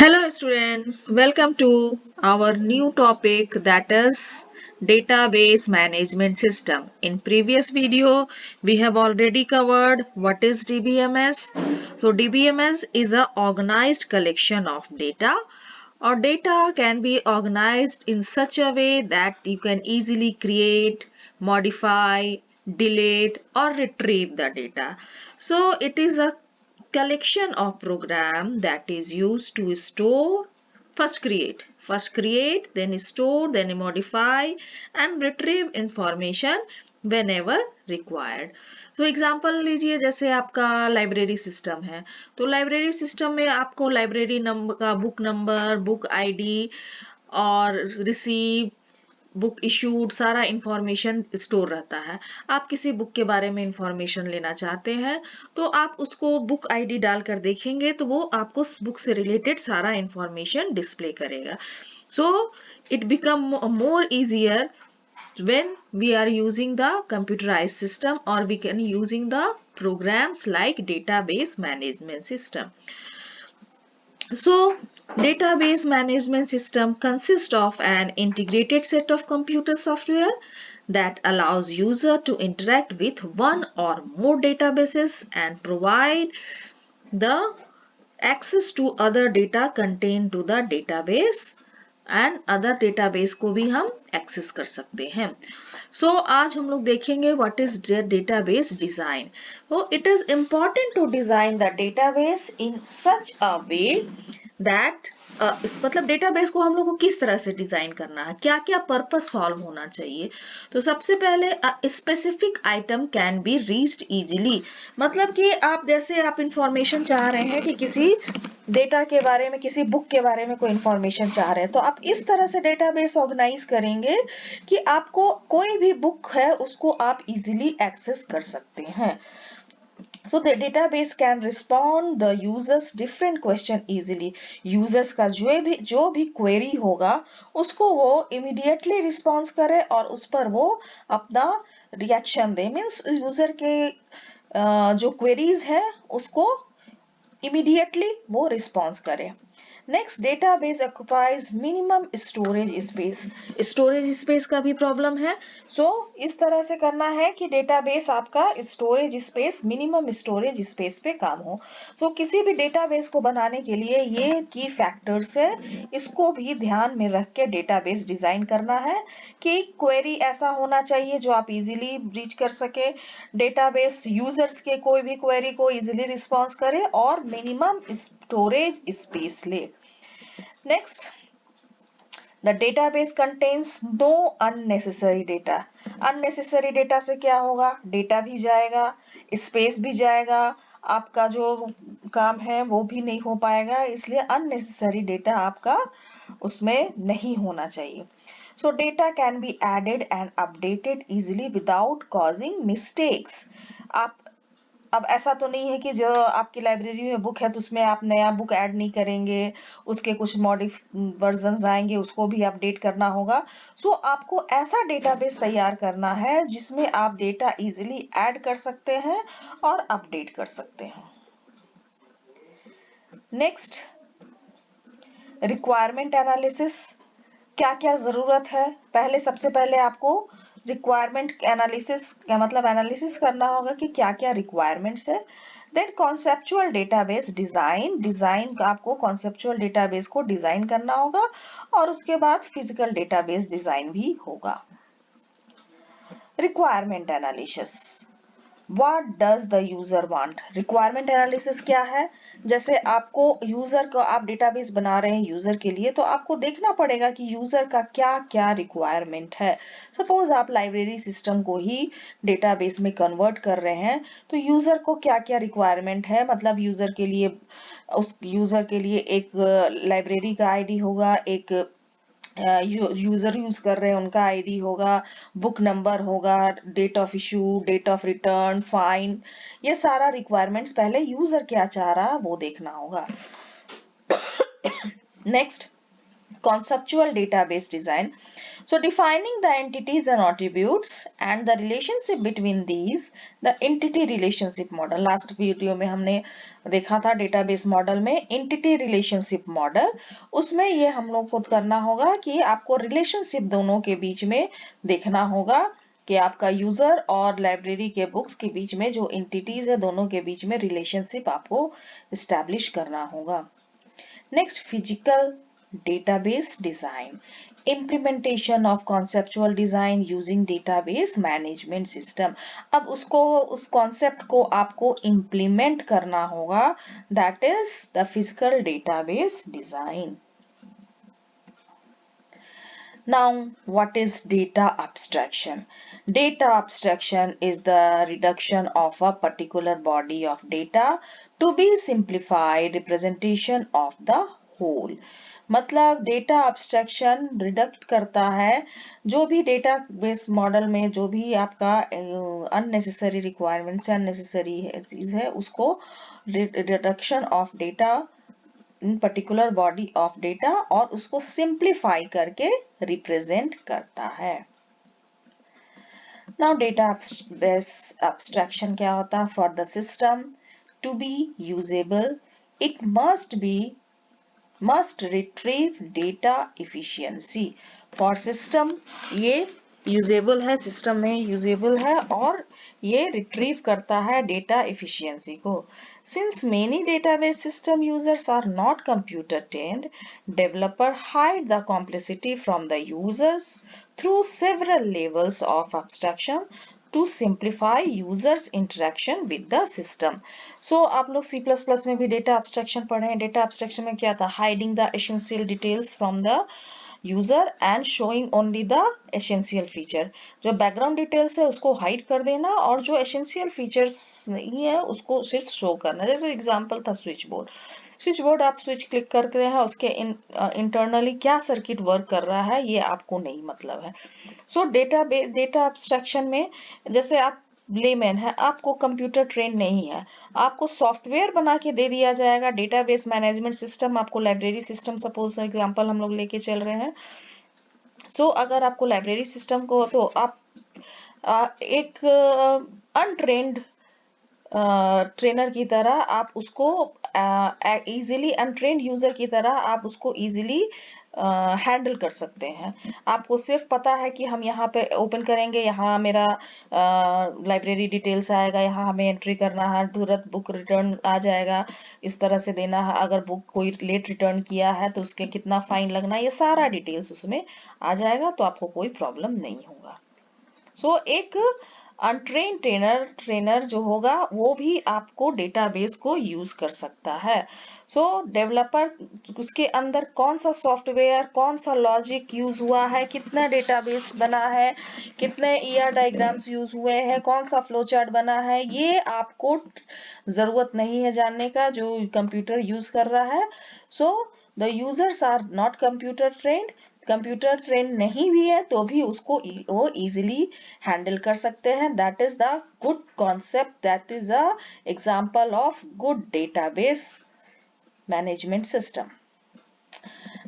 Hello students, welcome to our new topic that is database management system. In previous video, we have already covered what is DBMS. So DBMS is a organized collection of data or data can be organized in such a way that you can easily create, modify, delete or retrieve the data. So it is a collection of program that is used to store, first create, then store, then modify and retrieve information whenever required. So example लीजिए, जैसे आपका library system है, तो library system में आपको library number का book number, book ID और receive, book issued सारा इंफॉर्मेशन स्टोर रहता है। आप किसी बुक के बारे में इंफॉर्मेशन लेना चाहते हैं तो आप उसको बुक आईडी डालकर देखेंगे तो वो आपको बुक से रिलेटेड सारा इंफॉर्मेशन डिस्प्ले करेगा। So it become more easier when we are using the computerized system or we can using the programs like database management system. So, database management system consists of an integrated set of computer software that allows user to interact with one or more databases and provide the access to other data contained to the database and other database को भी हम access कर सकते हैं। So आज हम लोग देखेंगे what is the database design. So it is important to design the database in such a way that इस मतलब डेटाबेस को हम लोग को किस तरह से डिजाइन करना है, क्या क्या पर्पस सॉल्व होना चाहिए। तो सबसे पहले specific item can be reached easily, मतलब कि आप जैसे आप इंफॉर्मेशन चाह रहे हैं कि किसी डेटा के बारे में, किसी बुक के बारे में कोई इंफॉर्मेशन चाह रहे हैं तो आप इस तरह से डेटाबेस ऑर्गेनाइज करेंगे कि आपको कोई भी बुक है उसको आप इजीली एक्सेस कर सकते हैं। So the database can respond the users different question easily. Users का जो भी query होगा उसको वो immediately response करे और उस पर वो अपना reaction दे, means user के जो queries है उसको immediately वो response करे। Next, database occupies minimum storage space. Storage space का भी प्रॉब्लम है। So, इस तरह से करना है कि डेटाबेस आपका storage space, minimum storage space पे काम हो। So, किसी भी डेटाबेस को बनाने के लिए ये की फैक्टर्स है, इसको भी ध्यान में रख के डेटाबेस डिजाइन करना है कि क्वेरी ऐसा होना चाहिए जो आप इजीली रीच कर सके, डेटाबेस यूजर्स के कोई भी क्वेरी को इजीली रिस्पॉन्स करे और मिनिमम स्टोरेज स्पेस ले। Next, the database contains no unnecessary data. Unnecessary data से क्या होगा, डेटा भी जाएगा, स्पेस भी जाएगा, आपका जो काम है वो भी नहीं हो पाएगा, इसलिए unnecessary data आपका उसमें नहीं होना चाहिए। So data can be added and updated easily without causing mistakes. आप अब ऐसा तो नहीं है कि जो आपकी लाइब्रेरी में बुक है तो उसमें आप नया बुक ऐड नहीं करेंगे, उसके कुछ मॉडिफ वर्जन्स आएंगे उसको भी अपडेट करना होगा। सो आपको ऐसा डेटाबेस तैयार करना है जिसमें आप डेटा इजीली ऐड कर सकते हैं और अपडेट कर सकते हैं। नेक्स्ट, रिक्वायरमेंट एनालिसिस, क्या क्या जरूरत है। पहले सबसे पहले आपको रिक्वायरमेंट एनालिसिस का मतलब एनालिसिस करना होगा कि क्या क्या रिक्वायरमेंट्स है। Then conceptual database design, design का आपको कॉन्सेप्चुअल डेटाबेस को डिजाइन करना होगा और उसके बाद फिजिकल डेटाबेस डिजाइन भी होगा। Requirement analysis, What does the user want? Requirement analysis क्या है? जैसे आपको यूजर को आप डेटाबेस बना रहे हैं यूजर के लिए तो आपको देखना पड़ेगा कि यूजर का क्या क्या रिक्वायरमेंट है। सपोज आप लाइब्रेरी सिस्टम को ही डेटाबेस में कन्वर्ट कर रहे हैं तो यूजर को क्या क्या रिक्वायरमेंट है, मतलब यूजर के लिए उस यूजर के लिए एक लाइब्रेरी का आईडी होगा, एक यूजर यूज कर रहे हैं उनका आईडी होगा, बुक नंबर होगा, date of issue, date of return, fine, ये सारा रिक्वायरमेंट्स पहले यूजर क्या चाह रहा है वो देखना होगा। Next, conceptual database design, So defining the entities and attributes and the relationship between these, the entity relationship model. Last video में हमने देखा था डेटाबेस मॉडल में एंटिटी रिलेशनशिप मॉडल, उसमें ये हम लोग को करना होगा कि आपको रिलेशनशिप दोनों के बीच में देखना होगा कि आपका यूजर और लाइब्रेरी के बुक्स के बीच में जो एंटिटीज है दोनों के बीच में रिलेशनशिप आपको एस्टैब्लिश करना होगा. Next, physical database design. Implementation of conceptual design using database management system. अब उसको उस concept को आपको implement करना होगा. That is the physical database design. Now, what is data abstraction? Data abstraction is the reduction of a particular body of data to be simplified representation of the whole. मतलब data abstraction redact करता है जो भी data base model में जो भी आपका unnecessary requirements unnecessary चीज है उसको reduction of data in particular body of data और उसको सिंप्लीफाई करके रिप्रेजेंट करता है. नाउ डेटा abstraction क्या होता है? For the system to be usable it must retrieve data efficiency. For system ये यूजेबल है, सिस्टम में यूजेबल है और ये रिट्रीव करता है डेटा एफिशिएंसी को. Since many database system users are not computer trained, developer hide the complexity from the users through several levels of abstraction to simplify users interaction with the system. So आप लोग C++ में भी data abstraction पढ़े हैं. Data abstraction में क्या था? Hiding the essential details from the user and showing only the essential feature. जो बैकग्राउंड डिटेल्स है उसको हाइड कर देना और जो एसेंशियल फीचर्स नहीं है उसको सिर्फ शो करना. जैसे एग्जांपल था स्विच बोर्ड. स्विच बोर्ड आप स्विच क्लिक करते हैं उसके इंटरनली क्या सर्किट वर्क कर रहा है ये आपको नहीं मतलब है. सो डेटा एब्स्ट्रैक्शन में जैसे आप लेमैन है, आपको कंप्यूटर ट्रेन नहीं है, आपको सॉफ्टवेयर बना के दे दिया जाएगा. डेटाबेस मैनेजमेंट सिस्टम आपको लाइब्रेरी सिस्टम सपोज एग्जांपल हम लोग लेके चल रहे हैं. सो अगर आपको लाइब्रेरी सिस्टम को तो आप एक अनट्रेंड ट्रेनर की तरह आप उसको इजीली अनट्रेंड यूजर की तरह आप उसको इजीली हैंडल कर सकते हैं. आपको सिर्फ पता है कि हम यहाँ पे ओपन करेंगे, यहाँ मेरा लाइब्रेरी डिटेल्स आएगा, यहाँ हमें एंट्री करना है, तुरंत बुक रिटर्न आ जाएगा, इस तरह से देना है. अगर बुक कोई लेट रिटर्न किया है तो उसके कितना फाइन लगना है ये सारा डिटेल्स उसमें आ जाएगा तो आपको कोई प्रॉब्लम नहीं होगा. सो एक अनट्रेन ट्रेनर जो होगा वो भी आपको डेटाबेस को यूज कर सकता है. सो डेवलपर उसके अंदर कौन सा सॉफ्टवेयर कौन सा लॉजिक यूज हुआ है, कितना डेटाबेस बना है, कितने ईआर डायग्राम्स यूज हुए हैं, कौन सा फ्लो चार्ट बना है, ये आपको जरूरत नहीं है जानने का जो कंप्यूटर यूज कर रहा है. So the users are not computer trained. Computer train नहीं भी है तो भी उसको वो इजीली हैंडल कर सकते हैं. That is the good concept, that is a example of good database management system.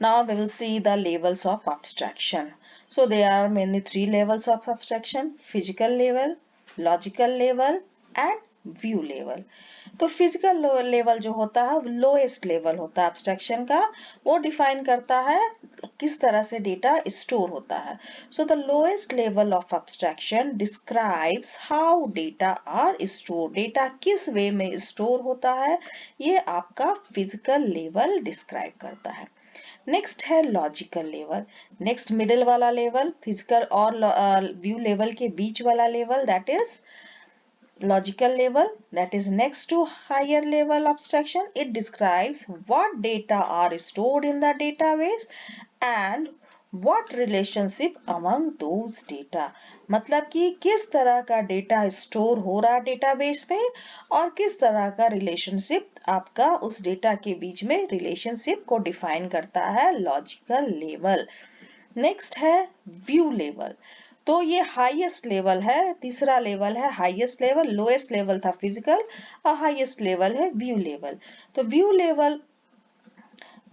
Now we will see the levels of abstraction. So there are mainly three levels of abstraction: physical level, logical level and view level. तो physical level जो होता है lowest level होता है abstraction का, वो define करता है किस तरह से डेटा स्टोर होता है. So the lowest level of abstraction describes how data are store. Data किस वे में स्टोर होता है ये आपका फिजिकल लेवल डिस्क्राइब करता है. नेक्स्ट है लॉजिकल लेवल. नेक्स्ट मिडिल वाला लेवल फिजिकल और व्यू लेवल के बीच वाला level that is logical level, that is next to higher level abstraction. It describes what data are stored in the database and what relationship among those data. मतलब कि किस तरह का data store हो रहा है डेटाबेस में और किस तरह का रिलेशनशिप आपका उस डेटा के बीच में रिलेशनशिप को डिफाइन करता है लॉजिकल लेवल. नेक्स्ट है व्यू लेवल. तो ये हाईएस्ट लेवल है, तीसरा लेवल है हाईएस्ट लेवल. लोएस्ट लेवल था फिजिकल और हाईएस्ट लेवल है व्यू लेवल. तो व्यू लेवल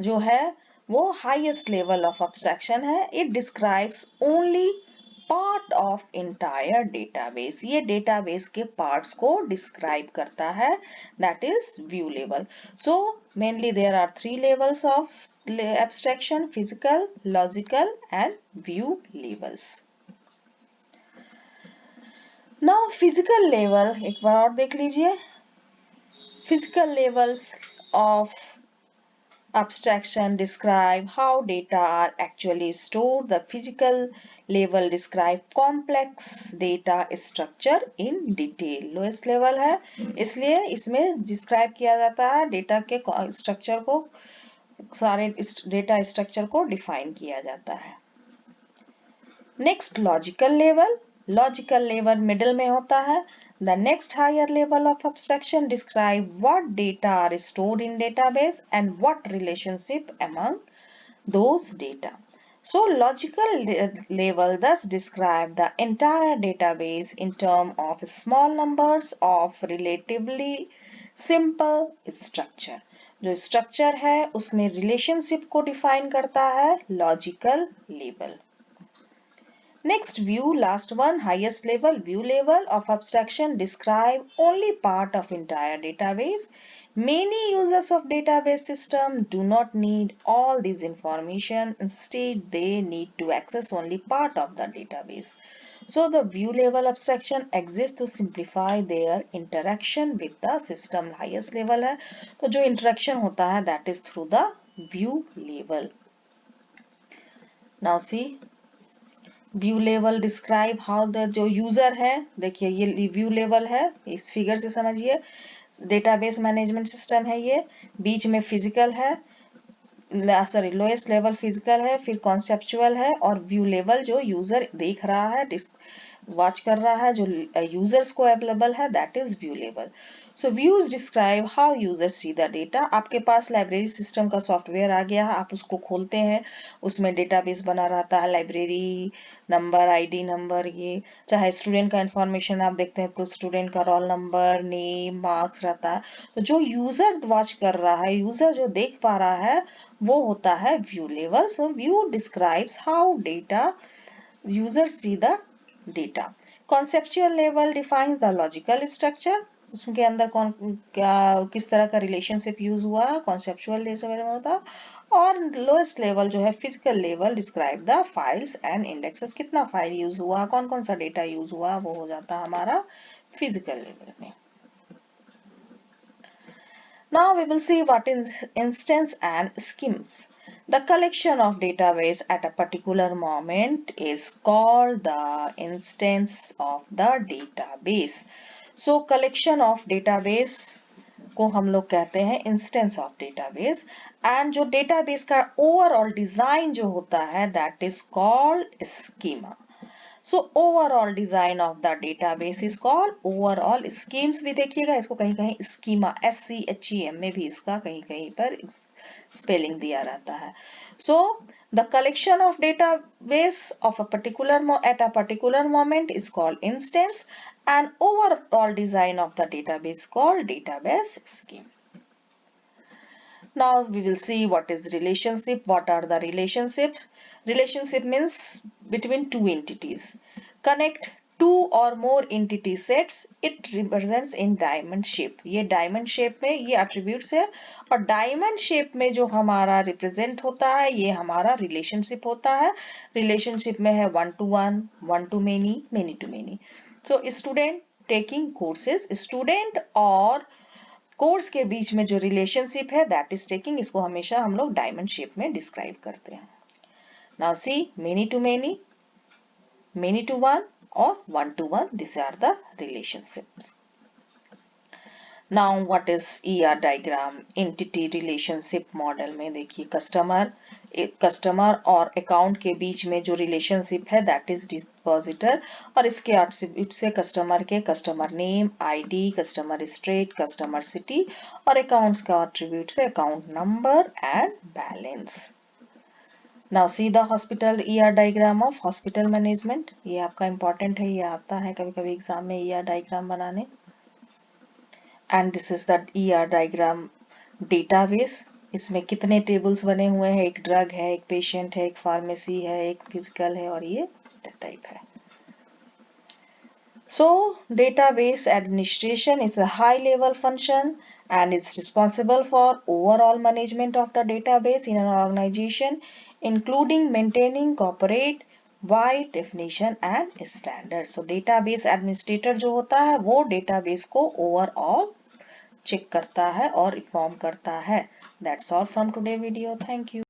जो है वो हाईएस्ट लेवल ऑफ एब्स्ट्रैक्शन है. It describes only part of entire database. ये डेटाबेस के पार्ट्स को डिस्क्राइब करता है. That is view level. So mainly there are 3 levels of abstraction: physical, logical and view levels. Now physical level एक बार और देख लीजिए. Physical levels of abstraction describe how data are actually stored. The physical level describe complex data structure in detail. Lowest level है, इसलिए इसमें describe किया जाता है डेटा के स्ट्रक्चर को, सारे डेटा स्ट्रक्चर को डिफाइन किया जाता है. Next logical level. Logical level middle में होता है. The next higher level of abstraction describe what data are stored in database and what relationship among those data. So logical level thus describe the entire database in terms of small numbers of relatively simple structure. जो structure है उसमें relationship को define करता है logical level. Next view, last one, highest level, view level of abstraction describe only part of entire database. Many users of database system do not need all this information. Instead, they need to access only part of the database. So the view level abstraction exists to simplify their interaction with the system. Highest level है, तो जो interaction होता है that is through the view level. Now see. View level describe how the जो user है, देखिए ये view level है, इस फिगर से समझिए. डेटाबेस मैनेजमेंट सिस्टम है ये, बीच में फिजिकल है, सॉरी लोएस्ट लेवल फिजिकल है, फिर कॉन्सेप्चुअल है, और व्यू लेवल जो यूजर देख रहा है, वॉच कर रहा है, जो यूजर्स को अवेलेबल है, that is view level. So views describe how users see the data. आपके पास लाइब्रेरी सिस्टम का सॉफ्टवेयर आ गया है, आप उसको खोलते हैं, उसमें डेटाबेस बना रहता है, लाइब्रेरी नंबर, आईडी नंबर, ये चाहे स्टूडेंट का इंफॉर्मेशन आप देखते हैं तो स्टूडेंट का रोल नंबर, नेम, मार्क्स रहता है. तो जो यूजर वॉच कर रहा है, यूजर जो देख पा रहा है, वो होता है view level. So view describes how data user see the data. Conceptual level defines the logical structure. उसके अंदर कौन क्या किस तरह का रिलेशनशिप यूज हुआ, कॉन्सेप्चुअल लेवल में होता. और लोएस्ट लेवल जो है physical level describe the files and indexes. कितना फाइल यूज हुआ, कौन कौन सा डेटा यूज हुआ, वो हो जाता हमारा फिजिकल लेवल में. Now we will see what is instance and schemes. The collection of database at a particular moment is called the instance of the database. So collection of database को हम लोग कहते हैं instance of database, and जो database का overall design जो होता है that is called schema. So overall design of the database is called overall schemes. भी देखिएगा इसको कहीं कहीं schema SCHEM में भी इसका कहीं कहीं पर स्पेलिंग दिया रहता है. So the collection of database of a particular at a particular moment is called instance, and overall design of the database called database scheme. Now we will see what is relationship. What are the relationships? Relationship means between two entities. Connect two or more entity sets. It represents in diamond shape. ये diamond shape में ये attributes है, और diamond shape में जो हमारा represent होता है ये हमारा relationship होता है. Relationship में है one to one, one to many, many to many. So student taking courses, student और कोर्स के बीच में जो रिलेशनशिप है दैट इज टेकिंग, इसको हमेशा हम लोग डायमंड शेप में डिस्क्राइब करते हैं. Now see many to many, many to one और one to one, this are the relationships. Now what is ER diagram. Entity relationship model में देखिए कस्टमर और अकाउंट के बीच में जो रिलेशनशिप है दैट इज डिपॉजिटर, और इसके एट्रीब्यूट से कस्टमर के customer name, ID, customer state, customer city, और अकाउंट्स का एट्रीब्यूट से account number and balance. Now see the hospital ER diagram of hospital management. ये आपका इंपॉर्टेंट है, ये आता है कभी कभी एग्जाम में ईआर डायग्राम बनाने. And this is the ER diagram database. इसमें कितने टेबल्स बने हुए हैं, एक ड्रग है, एक पेशेंट है, एक फार्मेसी है, एक फिजिकल है और ये टाइप है. So, database administration is a high-level function and is responsible for overall management of the database in an organization, including maintaining corporate-wide definition and standards. So, database administrator जो होता है वो database को overall check करता है और inform करता है. That's all from today video. Thank you.